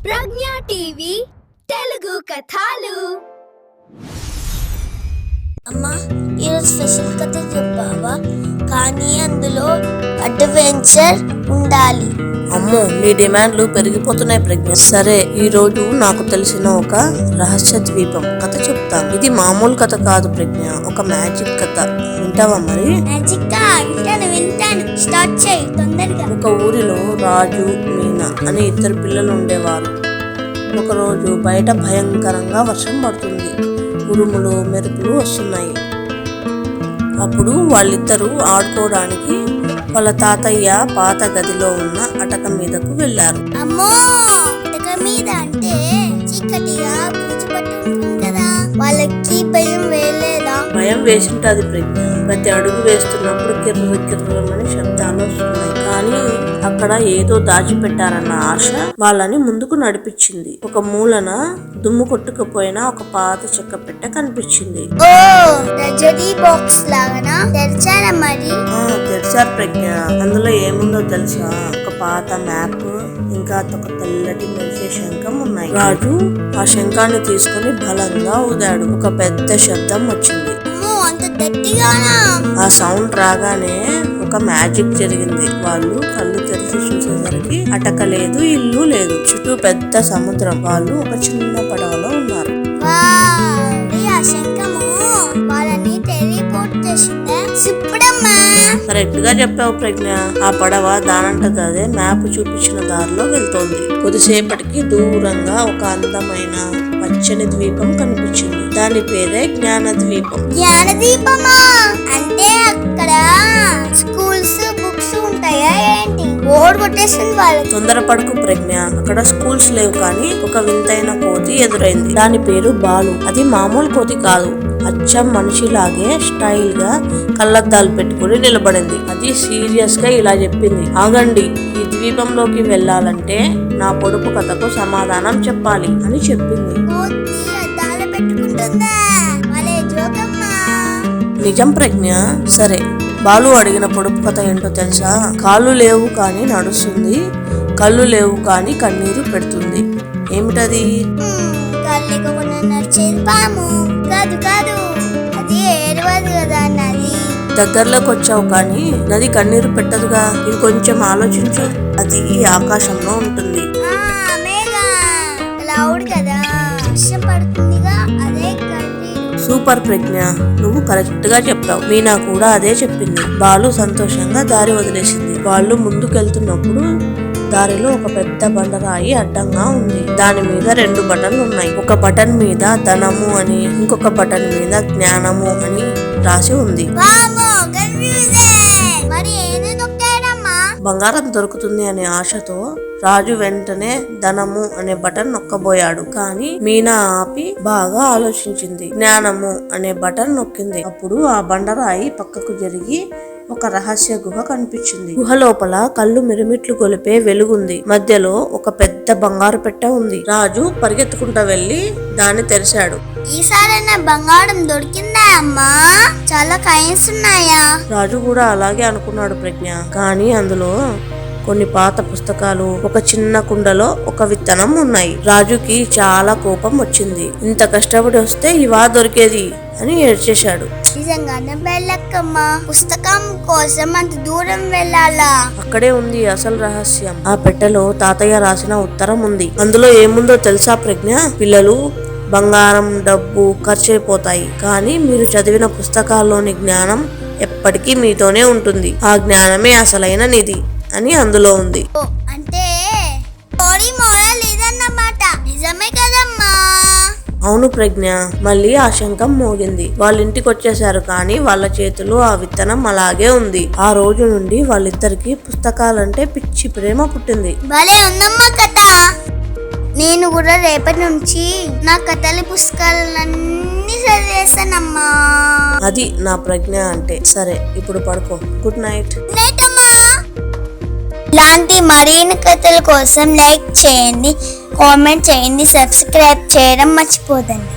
ప్రజ్ఞా TV Telugu కథలు. అమ్మా, ఈరోజు స్పెషల్ కథ చెప్పావా? కానీ అందులో అడ్వెంచర్ ఉండాలి. అమ్మో, నీ డిమాండ్లు పెరిగిపోతున్నాయి ప్రజ్ఞ. సరే, ఈ రోజు నాకు తెలిసిన ఒక రహస్య ద్వీపం కథ చెప్తాను. ఇది మామూలు కథ కాదు ప్రజ్ఞ, ఒక మ్యాజిక్ కథ. వింటావా మరి? వింటాను. స్టార్ట్ చేయి తొందరగా. ఒక ఊరిలో రాజు, మీనా అనే ఇద్దరు పిల్లలు ఉండేవారు. ఒకరోజు బయట భయంకరంగా వర్షం పడుతుంది. ఉరుములు మెరుపులు వస్తున్నాయి. అప్పుడు వాళ్ళిద్దరూ ఆడుకోవడానికి వాళ్ళ తాతయ్య పాత గదిలో ఉన్న అటక మీదకు వెళ్లారు. అమ్మో, అటక మీద అంటే చీకటిగా కూర్చోబెట్టుంది కదా, వాళ్ళకి భయం వేయలేదా? భయం వేసింటది ప్రజ్ఞ. ప్రతి అడుగు వేస్తున్నప్పుడు కిర్రమని శబ్దాలు వస్తున్నాయి. కానీ అక్కడ ఏదో దాచిపెట్టారన్న ఆశ వాళ్ళని ముందుకు నడిపించింది. ఒక మూలన దుమ్ము కొట్టుకుపోయిన ఒక పాత చెక్క పెట్టె కనిపించింది. తెరిచారు ప్రజ్ఞ. అందులో ఏముందో తెలుసా? ఒక పాత మ్యాప్, ఇంకా ఒక తెల్లటి మెరిసే శంఖం ఉన్నాయి. రాజు ఆ శంఖాన్ని తీసుకుని బలంగా ఊదాడు. ఒక పెద్ద శబ్దం వచ్చింది. ఆ సౌండ్ రాగానే ఒక మ్యాజిక్ జరిగింది. వాళ్ళు కళ్ళు తెరిచి చూసేసరికి అటక లేదు, ఇల్లు లేదు, చుట్టూ పెద్ద సముద్రం. వాళ్ళు ఒక చిన్న పడవలో ఉన్నారు. కరెక్ట్ గా చెప్పావు ప్రజ్ఞ. ఆ పడవ దానంటది అదే మ్యాప్ చూపించిన దారిలో వెళ్తోంది. కొద్దిసేపటికి దూరంగా ఒక అందమైన పచ్చని ద్వీపం కనిపించింది. దాని పేరే జ్ఞాన ద్వీపం. జ్ఞానదీపమా అంటే అక్కడ స్కూల్స్ బుక్స్ ఉంటాయా ఏంటి? బోర్డు కొట్టేసింది వాళ్ళు. తొందరపడకు ప్రజ్ఞ, అక్కడ స్కూల్స్ లేవు. కానీ ఒక వింతైన కోతి ఎదురైంది. దాని పేరు బాలు. అది మామూలు కోతి కాదు, అచ్చం మనిషిలాగే స్టైల్ గా కళ్ళద్దాలు పెట్టుకుని నిలబడింది. అది సీరియస్ గా ఇలా చెప్పింది, ఆగండి, ఈ ద్వీపంలోకి వెళ్ళాలంటే నా పొడుపు కథకు సమాధానం చెప్పాలి అని చెప్పింది. నిజం ప్రజ్ఞ. సరే, బాలు అడిగిన పొడుపు కథ ఏంటో తెలుసా? కాళ్ళు లేవు కానీ నడుస్తుంది, కళ్ళు లేవు కానీ కన్నీరు పెడుతుంది. ఏమిటది? దగ్గరలోకి వచ్చావు కానీ నది కన్నీరు పెట్టదుగా. ఇంకొంచెం ఆలోచించు. అది ఆకాశంలో ఉంటుంది. సూపర్ ప్రజ్ఞ, నువ్వు కరెక్ట్ గా చెప్పావు. మీనా కూడా అదే చెప్పింది. బాలు సంతోషంగా దారి వదిలేసింది. వాళ్ళు ముందుకెళ్తున్నప్పుడు దారిలో ఒక పెద్ద బండరాయి అడ్డంగా ఉంది. దాని మీద 2 బటన్లు ఉన్నాయి. ఒక బటన్ మీద ధనము అని, ఇంకొక బటన్ మీద జ్ఞానము అని రాసి ఉంది. బంగారం దొరుకుతుంది అనే ఆశతో రాజు వెంటనే ధనము అనే బటన్ నొక్కబోయాడు. కానీ మీనా ఆపి బాగా ఆలోచించింది. జ్ఞానము అనే బటన్ నొక్కింది. అప్పుడు ఆ బండరాయి పక్కకు జరిగి ఒక రహస్య గుహ కనిపించింది. గుహ లోపల కళ్ళు మిరుమిట్లు గొలిపే వెలుగుంది. మధ్యలో ఒక పెద్ద బంగారు పెట్టె ఉంది. రాజు పరిగెత్తుకుంటా వెళ్లి దాన్ని తెరిచాడు. ఈసారైనా బంగారం దొరికిందా అమ్మా? చాలా కాయిన్స్ ఉన్నాయా? రాజు కూడా అలాగే అనుకున్నాడు ప్రజ్ఞ. కానీ అందులో కొన్ని పాత పుస్తకాలు, ఒక చిన్న కుండలో ఒక విత్తనం ఉన్నాయి. రాజుకి చాలా కోపం వచ్చింది. ఇంత కష్టపడి వస్తే ఇవా దొరికేది అని ఏడ్చేశాడు. నిజంగానే వెళ్ళక్కమ్మా, పుస్తకం కోసం అంత దూరం వెళ్ళాలా? అక్కడే ఉంది అసలు రహస్యం. ఆ పెట్టెలో తాతయ్య రాసిన ఉత్తరం ఉంది. అందులో ఏముందో తెలుసా ప్రజ్ఞ? పిల్లలు, బంగారం, డబ్బు ఖర్చయిపోతాయి, కానీ మీరు చదివిన పుస్తకాల్లోని జ్ఞానం ఎప్పటికీ మీతోనే ఉంటుంది. ఆ జ్ఞానమే అసలైన నిధి అని అందులో ఉంది. అంటే నిజమే కదమ్మా? అవును ప్రజ్ఞ. మళ్ళీ ఆ శంఖం మోగింది. వాళ్ళ ఇంటికి వచ్చేసారు. కానీ వాళ్ళ చేతిలో ఆ విత్తనం అలాగే ఉంది. ఆ రోజు నుండి వాళ్ళిద్దరికి పుస్తకాలంటే పిచ్చి ప్రేమ పుట్టింది. భలే ఉందమ్మా కథ. నేను కూడా రేపటి నుంచి నా కథల పుస్తకాలన్నీ చదివేస్తానమ్మా. అది నా ప్రజ్ఞ అంటే. సరే, ఇప్పుడు పడుకో. Good night. ఇలాంటి మరిన్ని కథల కోసం లైక్ చేయండి, కామెంట్ చేయండి, సబ్స్క్రైబ్ చేయడం మర్చిపోదండి.